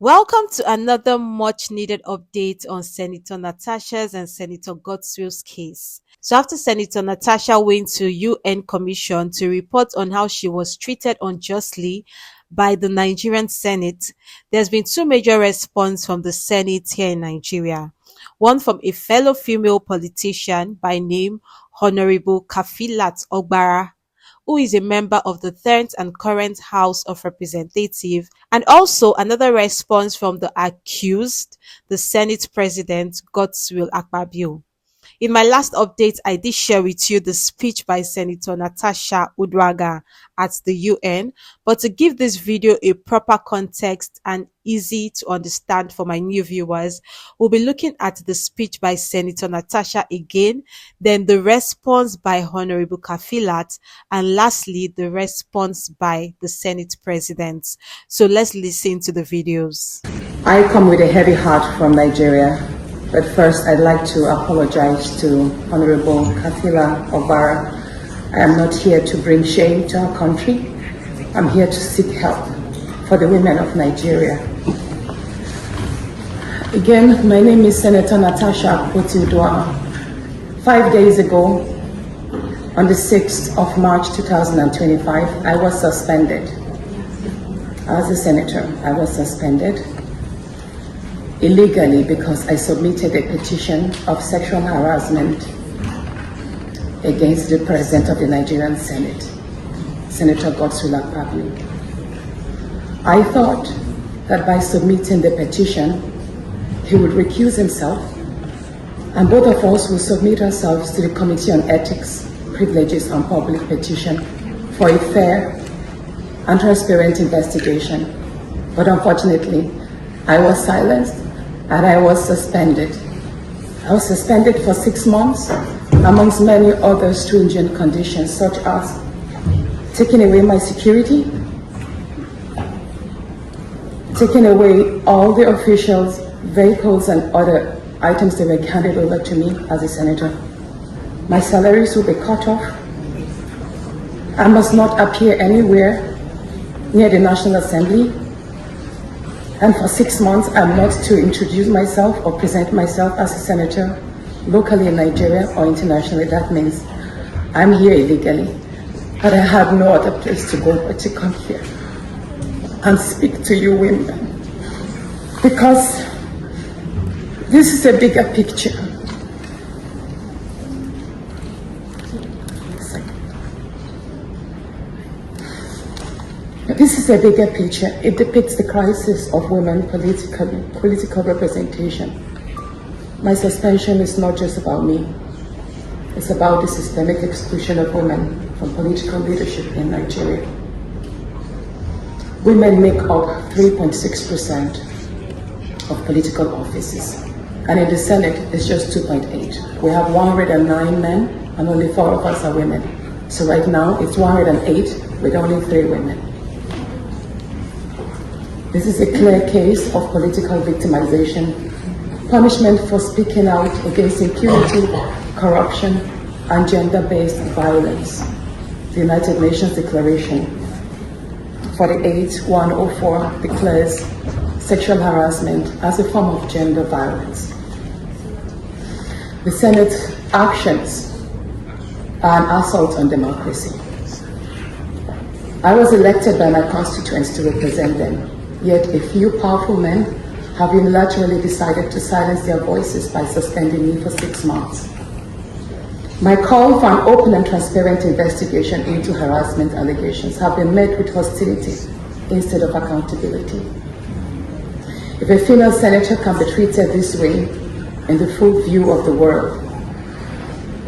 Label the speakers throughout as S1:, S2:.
S1: Welcome to another much needed update on Senator Natasha's and Senator Godswill's case. So after Senator Natasha went to UN Commission to report on how she was treated unjustly by the Nigerian Senate, there's been two major responses from the Senate here in Nigeria. One from a fellow female politician by name Honorable Kafilat Ogbara, who is a member of the third and current House of Representatives, and also another response from the accused, the Senate President Godswill Akpabio. In my last update, I did share with you the speech by Senator Natasha Uduagan at the UN, but to give this video a proper context and easy to understand for my new viewers, we'll be looking at the speech by Senator Natasha again, then the response by Honorable Kafilat, and lastly, the response by the Senate President. So let's listen to the videos.
S2: I come with a heavy heart from Nigeria. But first, I'd like to apologize to Honorable Kafila Obara. I am not here to bring shame to our country. I'm here to seek help for the women of Nigeria. Again, my name is Senator Natasha Akpoti Uduagan. 5 days ago, on the 6th of March 2025, I was suspended. As a senator, I was suspended illegally because I submitted a petition of sexual harassment against the President of the Nigerian Senate, Senator Godswill Akpabio. I thought that by submitting the petition, he would recuse himself, and both of us will submit ourselves to the Committee on Ethics, Privileges and Public Petition for a fair and transparent investigation. But unfortunately, I was silenced and I was suspended. I was suspended for 6 months, amongst many other stringent conditions, such as taking away my security, taking away all the officials, vehicles, and other items that were handed over to me as a senator. My salaries will be cut off. I must not appear anywhere near the National Assembly. And for 6 months, I'm not to introduce myself or present myself as a senator locally in Nigeria or internationally. That means I'm here illegally, but I have no other place to go but to come here and speak to you women, because this is a bigger picture. This is a bigger picture. It depicts the crisis of women political representation. My suspension is not just about me. It's about the systemic exclusion of women from political leadership in Nigeria. Women make up 3.6% of political offices, and in the Senate, it's just 2.8. We have 109 men, and only 4 of us are women. So right now, it's 108 with only 3 women. This is a clear case of political victimization, punishment for speaking out against impunity, corruption, and gender-based violence. The United Nations Declaration 48/104 declares sexual harassment as a form of gender violence. The Senate's actions are an assault on democracy. I was elected by my constituents to represent them. Yet a few powerful men have unilaterally decided to silence their voices by suspending me for 6 months. My call for an open and transparent investigation into harassment allegations have been met with hostility instead of accountability. If a female senator can be treated this way in the full view of the world,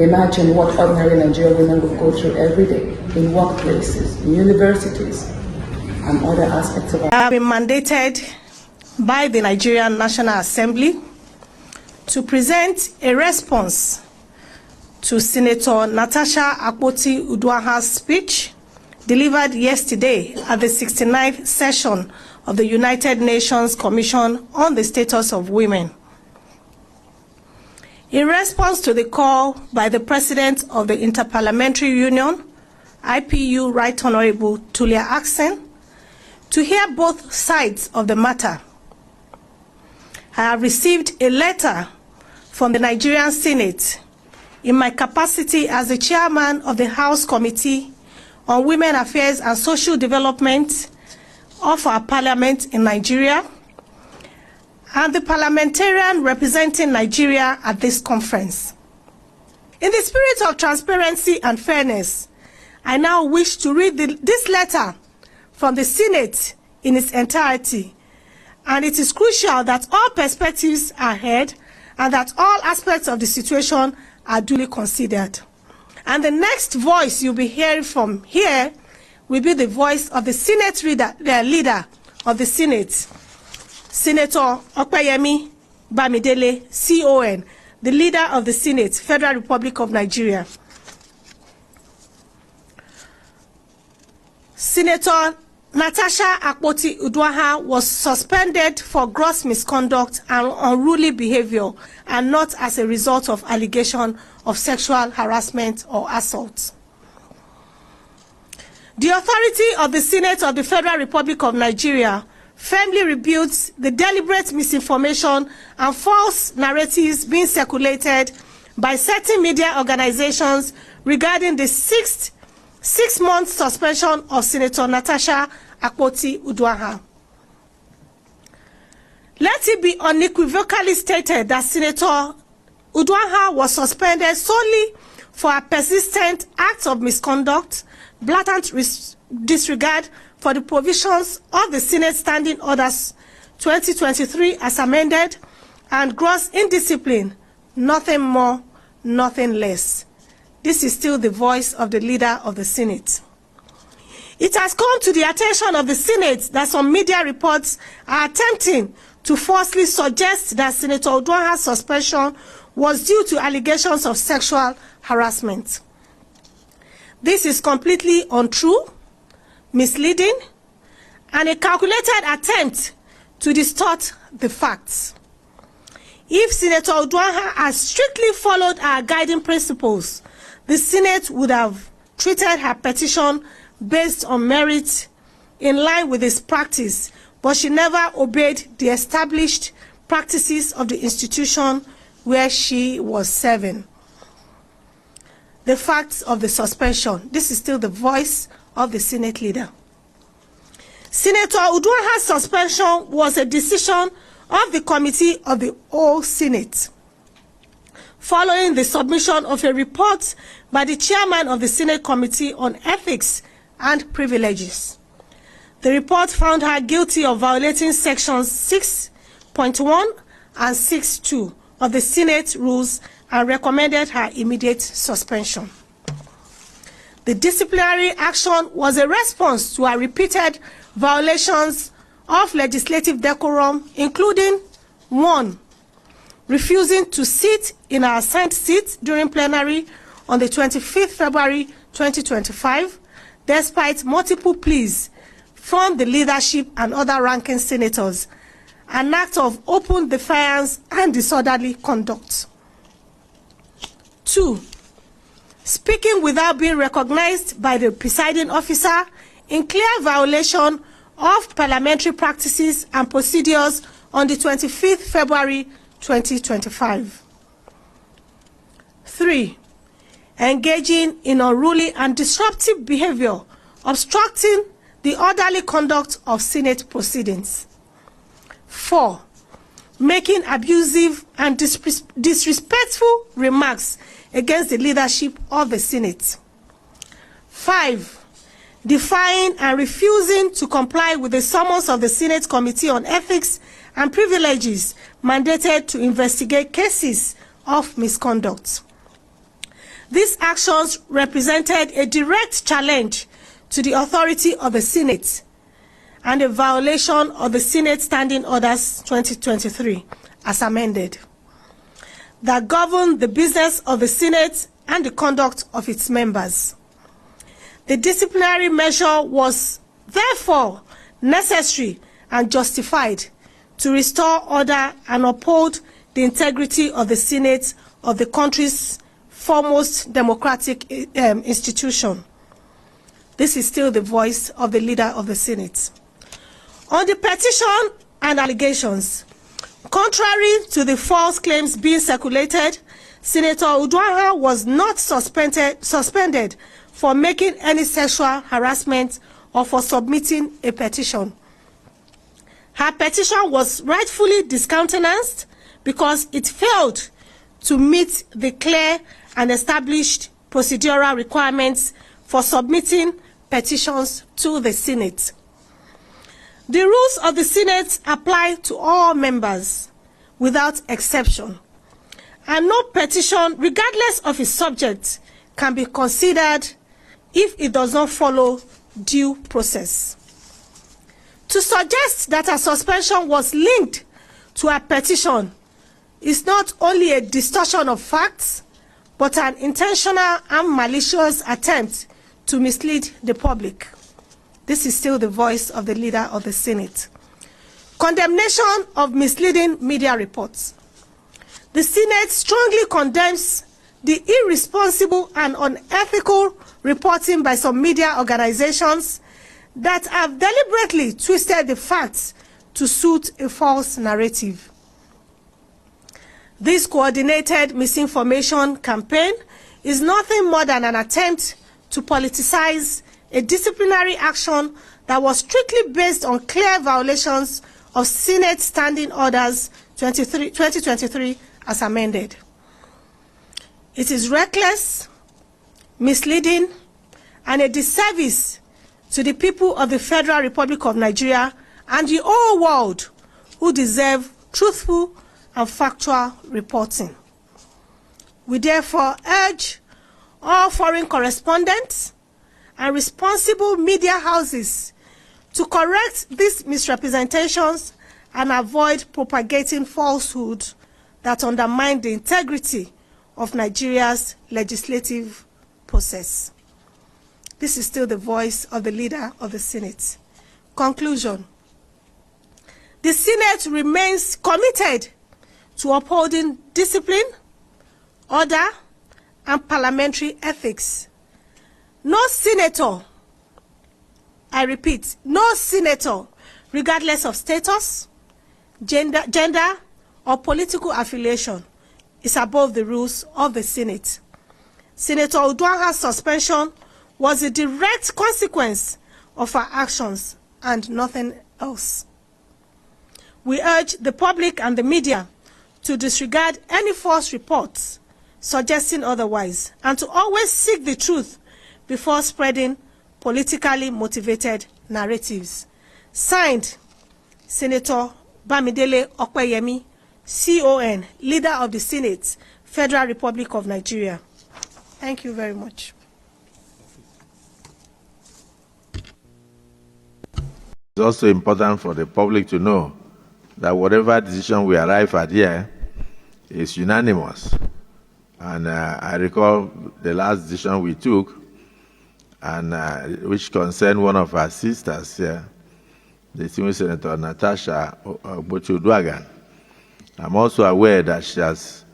S2: imagine what ordinary Nigerian women will go through every day in workplaces, in universities, and other aspects of our.
S3: I have been mandated by the Nigerian National Assembly to present a response to Senator Natasha Akpoti Uduagan's speech delivered yesterday at the 69th session of the United Nations Commission on the Status of Women. In response to the call by the President of the Interparliamentary Union, IPU Right Honorable Tulia Axen, to hear both sides of the matter, I have received a letter from the Nigerian Senate in my capacity as the chairman of the House Committee on Women Affairs and Social Development of our Parliament in Nigeria, and the parliamentarian representing Nigeria at this conference. In the spirit of transparency and fairness, I now wish to read this letter from the Senate in its entirety, and it is crucial that all perspectives are heard and that all aspects of the situation are duly considered. And the next voice you'll be hearing from here will be the voice of the Senate leader of the Senate, Senator Akpabio Bamidele, CON, the leader of the Senate, Federal Republic of Nigeria. Senator Natasha Akpoti Uduagan was suspended for gross misconduct and unruly behavior, and not as a result of allegation of sexual harassment or assault. The authority of the Senate of the Federal Republic of Nigeria firmly rebukes the deliberate misinformation and false narratives being circulated by certain media organizations regarding the six-month suspension of Senator Natasha Akpoti Uduagan. Let it be unequivocally stated that Senator Uduagan was suspended solely for a persistent act of misconduct, blatant disregard for the provisions of the Senate Standing Orders 2023 as amended, and gross indiscipline, nothing more, nothing less. This is still the voice of the leader of the Senate. It has come to the attention of the Senate that some media reports are attempting to falsely suggest that Senator Uduagan's suspension was due to allegations of sexual harassment. This is completely untrue, misleading, and a calculated attempt to distort the facts. If Senator Uduagan had strictly followed our guiding principles, the Senate would have treated her petition based on merit in line with its practice, but she never obeyed the established practices of the institution where she was serving. The facts of the suspension. This is still the voice of the Senate leader. Senator Uduagan's suspension was a decision of the Committee of the Whole Senate, following the submission of a report by the chairman of the Senate Committee on Ethics and Privileges. The report found her guilty of violating sections 6.1 and 6.2 of the Senate rules and recommended her immediate suspension. The disciplinary action was a response to her repeated violations of legislative decorum, including 1. Refusing to sit in her assigned seat during plenary on the 25th February 2025, despite multiple pleas from the leadership and other ranking senators, an act of open defiance and disorderly conduct. 2. Speaking without being recognized by the presiding officer in clear violation of parliamentary practices and procedures on the 25th February 2025. 3. Engaging in unruly and disruptive behavior, obstructing the orderly conduct of Senate proceedings. 4. Making abusive and disrespectful remarks against the leadership of the Senate. 5. Defying and refusing to comply with the summons of the Senate Committee on Ethics and Privileges mandated to investigate cases of misconduct. These actions represented a direct challenge to the authority of the Senate and a violation of the Senate Standing Orders 2023 as amended, that govern the business of the Senate and the conduct of its members. The disciplinary measure was therefore necessary and justified to restore order and uphold the integrity of the Senate of the country's foremost democratic institution. This is still the voice of the leader of the Senate. On the petition and allegations, Contrary to the false claims being circulated, Senator Uduagan was not suspended for making any sexual harassment or for submitting a petition. Her petition was rightfully discountenanced because it failed to meet the clear and established procedural requirements for submitting petitions to the Senate. The rules of the Senate apply to all members without exception, and no petition, regardless of its subject, can be considered if it does not follow due process. To suggest that a suspension was linked to a petition is not only a distortion of facts, but an intentional and malicious attempt to mislead the public. This is still the voice of the leader of the Senate. Condemnation of misleading media reports. The Senate strongly condemns the irresponsible and unethical reporting by some media organizations that have deliberately twisted the facts to suit a false narrative. This coordinated misinformation campaign is nothing more than an attempt to politicize a disciplinary action that was strictly based on clear violations of Senate Standing Orders 2023 as amended. It is reckless, misleading, and a disservice to the people of the Federal Republic of Nigeria and the whole world who deserve truthful and factual reporting. We therefore urge all foreign correspondents and responsible media houses to correct these misrepresentations and avoid propagating falsehoods that undermine the integrity of Nigeria's legislative process. This is still the voice of the leader of the Senate. Conclusion. The Senate remains committed to upholding discipline, order, and parliamentary ethics. No senator, I repeat, no senator, regardless of status, gender, or political affiliation, is above the rules of the Senate. Senator Uduagan's suspension was a direct consequence of her actions and nothing else. We urge the public and the media to disregard any false reports suggesting otherwise and to always seek the truth before spreading politically motivated narratives. Signed, Senator Bamidele Okpeyemi, CON, Leader of the Senate, Federal Republic of Nigeria. Thank you very much.
S4: It's also important for the public to know that whatever decision we arrive at here is unanimous. And I recall the last decision we took, and which concerned one of our sisters here, the senior Senator Natasha Uduagan. I'm also aware that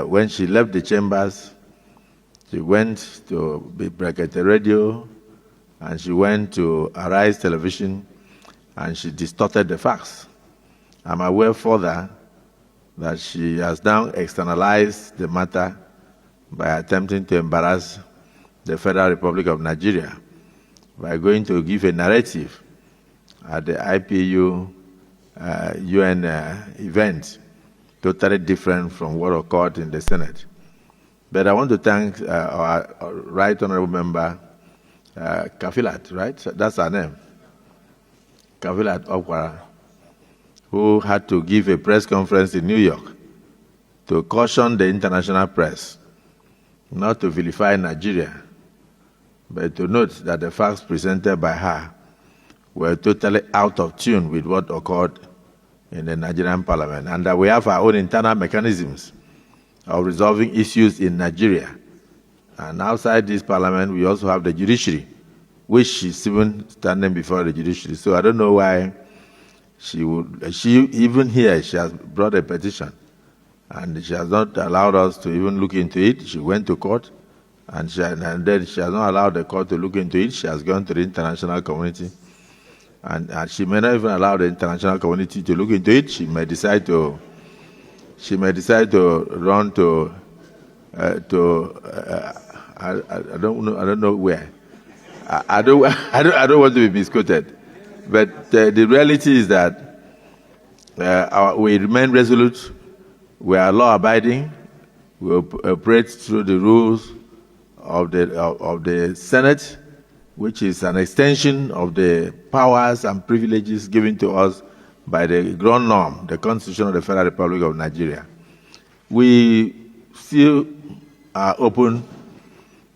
S4: when she left the chambers, she went to Brekete Radio, and she went to Arise Television, and she distorted the facts. I'm aware further that she has now externalized the matter by attempting to embarrass the Federal Republic of Nigeria by going to give a narrative at the IPU UN event, totally different from what occurred in the Senate. But I want to thank our Right Honorable Member, Kafilat, right? That's her name. Kafilat Okwara, who had to give a press conference in New York to caution the international press not to vilify Nigeria, but to note that the facts presented by her were totally out of tune with what occurred in the Nigerian parliament, and that we have our own internal mechanisms of resolving issues in Nigeria. And outside this parliament, we also have the judiciary, which she's even standing before the judiciary. So I don't know why even here, she has brought a petition, and she has not allowed us to even look into it. She went to court, and then she has not allowed the court to look into it. She has gone to the international community and she may not even allow the international community to look into it. She may decide to run to I don't know where. I don't I don't want to be misquoted, but the reality is that we remain resolute. We are law abiding. We operate through the rules of the Senate, which is an extension of the powers and privileges given to us by the ground norm, the Constitution of the Federal Republic of Nigeria. We still are open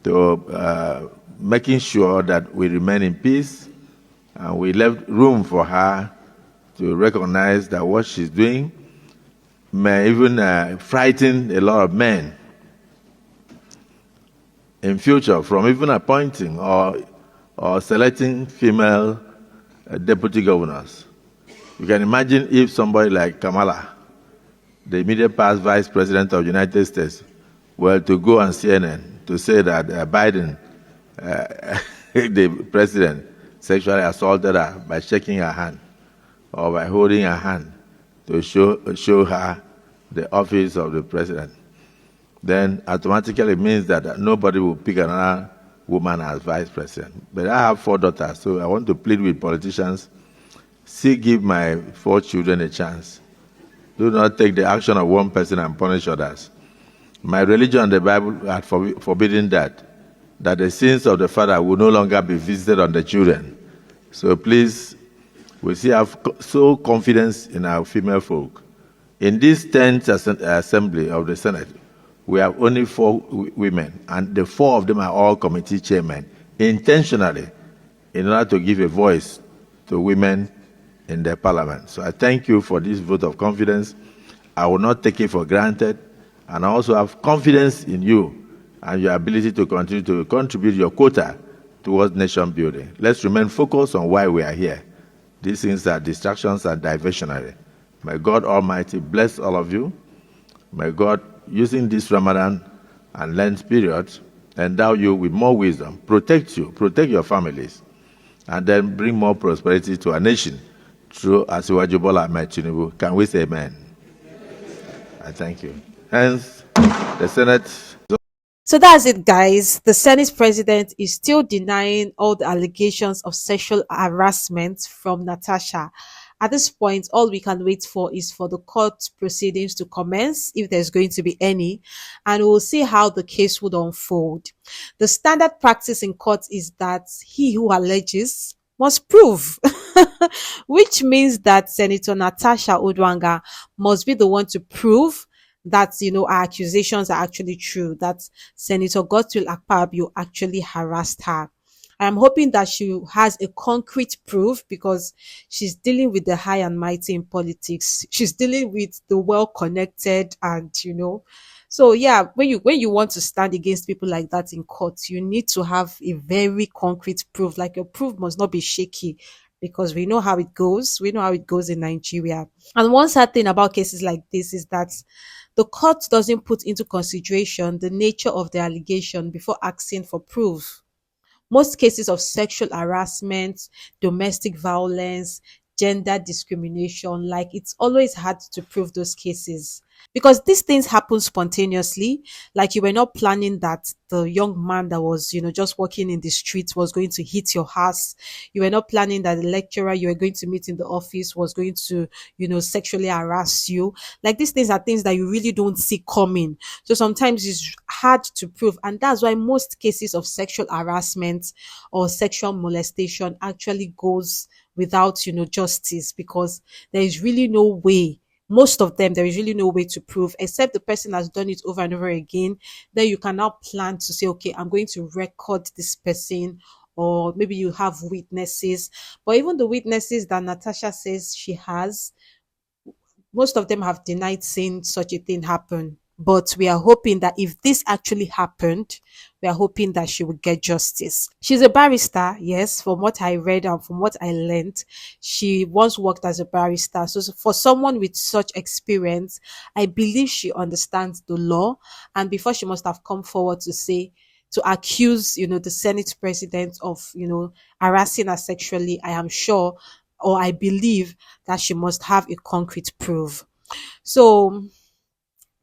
S4: to making sure that we remain in peace, and we left room for her to recognize that what she's doing may even frighten a lot of men in future from even appointing or selecting female deputy governors. You can imagine if somebody like Kamala, the immediate past vice president of the United States, were to go on CNN to say that Biden, the president, sexually assaulted her by shaking her hand or by holding her hand to show her the office of the president, then automatically it means that nobody will pick another woman as vice president. But I have 4 daughters, so I want to plead with politicians, still give my 4 children a chance. Do not take the action of one person and punish others. My religion and the Bible had forbidden that the sins of the father will no longer be visited on the children. So please, we still have so confidence in our female folk. In this 10th assembly of the Senate, we have only 4 women, and the 4 of them are all committee chairmen, intentionally, in order to give a voice to women in the parliament. So I thank you for this vote of confidence. I will not take it for granted, and I also have confidence in you and your ability to continue to contribute your quota towards nation building. Let's remain focused on why we are here. These things are distractions and diversionary. May God Almighty bless all of you. May God, using this Ramadan and Lent period, endow you with more wisdom, protect you, protect your families, and then bring more prosperity to our nation through Asiwaju Bola Ahmed Tinubu. Can we say amen? I thank you. Hence, the Senate.
S1: So that's it, guys. The Senate president is still denying all the allegations of sexual harassment from Natasha. At this point, all we can wait for is for the court proceedings to commence, if there's going to be any, and we'll see how the case would unfold. The standard practice in court is that he who alleges must prove, which means that Senator Natasha Uduagan must be the one to prove that, our accusations are actually true, that Senator Godswill Akpabio actually harassed her. I'm hoping that she has a concrete proof, because she's dealing with the high and mighty in politics. She's dealing with the well-connected, and So yeah, when you want to stand against people like that in court, you need to have a very concrete proof. Like, your proof must not be shaky, because we know how it goes. We know how it goes in Nigeria. And one sad thing about cases like this is that the court doesn't put into consideration the nature of the allegation before asking for proof. Most cases of sexual harassment, domestic violence, gender discrimination, like, it's always hard to prove those cases, because these things happen spontaneously. Like, you were not planning that the young man that was, just walking in the streets was going to hit your house. You were not planning that the lecturer you were going to meet in the office was going to, sexually harass you. Like, these things are things that you really don't see coming. So sometimes it's hard to prove. And that's why most cases of sexual harassment or sexual molestation actually goes without, justice, because there is really no way. Most of them, there is really no way to prove, except the person has done it over and over again. Then you can now plan to say, okay, I'm going to record this person, or maybe you have witnesses. But even the witnesses that Natasha says she has, most of them have denied saying such a thing happened. But we are hoping that if this actually happened, we are hoping that she will get justice. She's a barrister, yes, from what I read and from what I learned. She once worked as a barrister. So for someone with such experience, I believe she understands the law. And before, she must have come forward to say, to accuse, the Senate president of, harassing her sexually, I am sure, or I believe that she must have a concrete proof. So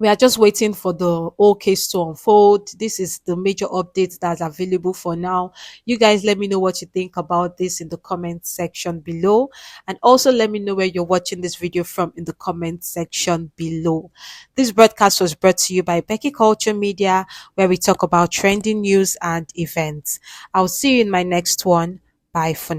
S1: we are just waiting for the whole case to unfold. This is the major update that's available for now. You guys let me know what you think about this in the comment section below. And also let me know where you're watching this video from in the comment section below. This broadcast was brought to you by Becky Culture Media, where we talk about trending news and events. I'll see you in my next one. Bye for now.